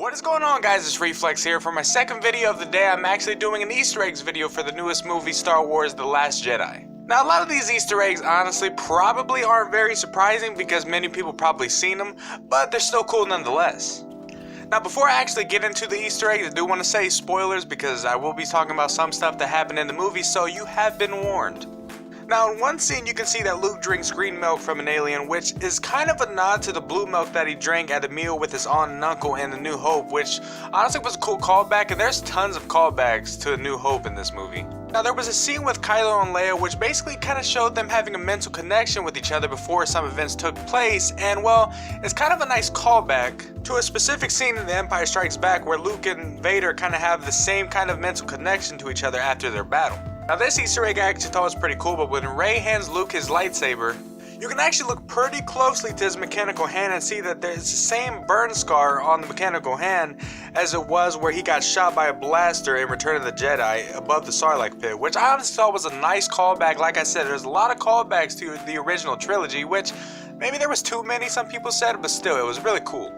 What is going on, guys? It's Reflex here. For my second video of the day, I'm actually doing an Easter eggs video for the newest movie, Star Wars The Last Jedi. Now, a lot of these Easter eggs, honestly, probably aren't very surprising because many people probably seen them, but they're still cool nonetheless. Now, before I actually get into the Easter eggs, I do want to say spoilers because I will be talking about some stuff that happened in the movie, so you have been warned. Now, in one scene, you can see that Luke drinks green milk from an alien, which is kind of a nod to the blue milk that he drank at a meal with his aunt and uncle in A New Hope, which honestly was a cool callback, and there's tons of callbacks to A New Hope in this movie. Now, there was a scene with Kylo and Leia, which basically kind of showed them having a mental connection with each other before some events took place, and well, it's kind of a nice callback to a specific scene in The Empire Strikes Back where Luke and Vader kind of have the same kind of mental connection to each other after their battle. Now, this Easter egg I actually thought was pretty cool, but when Rey hands Luke his lightsaber, you can actually look pretty closely to his mechanical hand and see that there's the same burn scar on the mechanical hand as it was where he got shot by a blaster in Return of the Jedi above the Sarlacc pit, which I honestly thought was a nice callback. Like I said, there's a lot of callbacks to the original trilogy, which maybe there was too many, some people said, but still, it was really cool.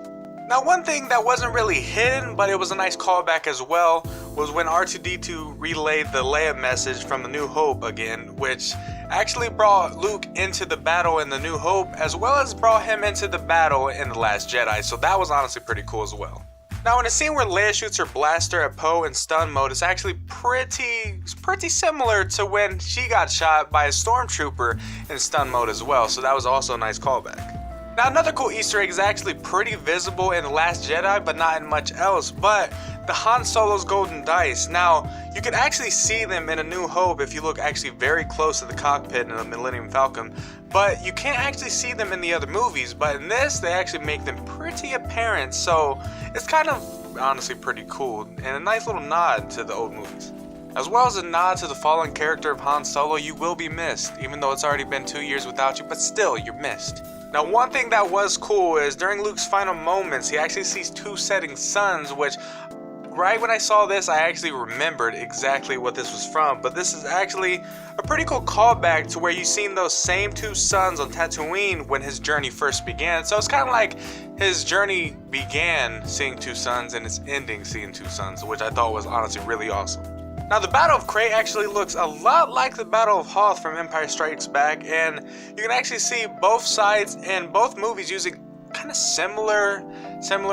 Now, one thing that wasn't really hidden, but it was a nice callback as well, was when R2-D2 relayed the Leia message from The New Hope again, which actually brought Luke into the battle in The New Hope, as well as brought him into the battle in The Last Jedi, so that was honestly pretty cool as well. Now, in a scene where Leia shoots her blaster at Poe in stun mode, it's actually pretty similar to when she got shot by a stormtrooper in stun mode as well, so that was also a nice callback. Now, another cool Easter egg is actually pretty visible in The Last Jedi, but not in much else, but the Han Solo's golden dice. Now, you can actually see them in A New Hope if you look actually very close to the cockpit in the Millennium Falcon, but you can't actually see them in the other movies, but in this, they actually make them pretty apparent, so it's kind of honestly pretty cool, and a nice little nod to the old movies. As well as a nod to the fallen character of Han Solo, you will be missed, even though it's already been 2 years without you, but still, you're missed. Now, one thing that was cool is during Luke's final moments, he actually sees two setting suns, which right when I saw this, I actually remembered exactly what this was from, but this is actually a pretty cool callback to where you've seen those same two suns on Tatooine when his journey first began. So it's kind of like his journey began seeing two suns and it's ending seeing two suns, which I thought was honestly really awesome. Now, the Battle of Crait actually looks a lot like the Battle of Hoth from Empire Strikes Back, and you can actually see both sides in both movies using kind of similar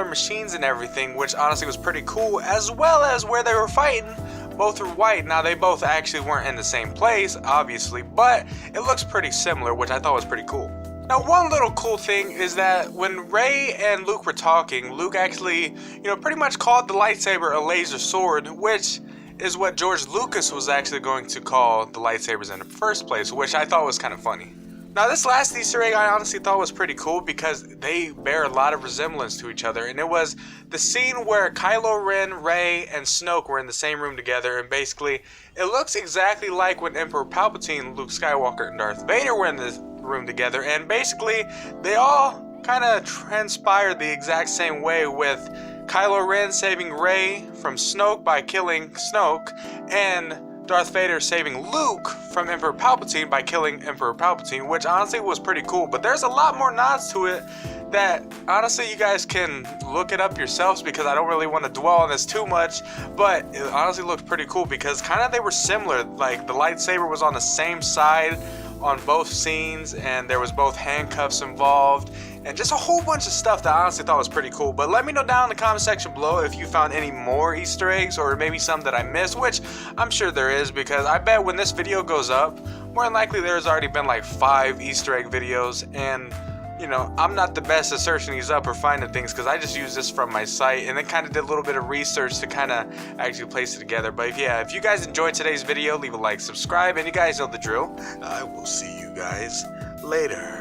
machines and everything, which honestly was pretty cool, as well as where they were fighting, both were white. Now, they both actually weren't in the same place, obviously, but it looks pretty similar, which I thought was pretty cool. Now, one little cool thing is that when Rey and Luke were talking, Luke actually, pretty much called the lightsaber a laser sword, which is what George Lucas was actually going to call the lightsabers in the first place, which I thought was kind of funny. Now, this last Easter egg I honestly thought was pretty cool because they bear a lot of resemblance to each other, and it was the scene where Kylo Ren, Rey, and Snoke were in the same room together, and basically it looks exactly like when Emperor Palpatine, Luke Skywalker, and Darth Vader were in the room together, and basically they all kind of transpired the exact same way, with Kylo Ren saving Rey from Snoke by killing Snoke, and Darth Vader saving Luke from Emperor Palpatine by killing Emperor Palpatine, which honestly was pretty cool. But there's a lot more nods to it that honestly you guys can look it up yourselves because I don't really want to dwell on this too much, but it honestly looked pretty cool because kind of they were similar. Like, the lightsaber was on the same side on both scenes, and there was both handcuffs involved, and just a whole bunch of stuff that I honestly thought was pretty cool. But let me know down in the comment section below if you found any more Easter eggs, or maybe some that I missed, which I'm sure there is, because I bet when this video goes up, more than likely there's already been like 5 Easter egg videos, and I'm not the best at searching these up or finding things because I just use this from my site and then kind of did a little bit of research to kind of actually place it together. But yeah, if you guys enjoyed today's video, leave a like, subscribe, and you guys know the drill. I will see you guys later.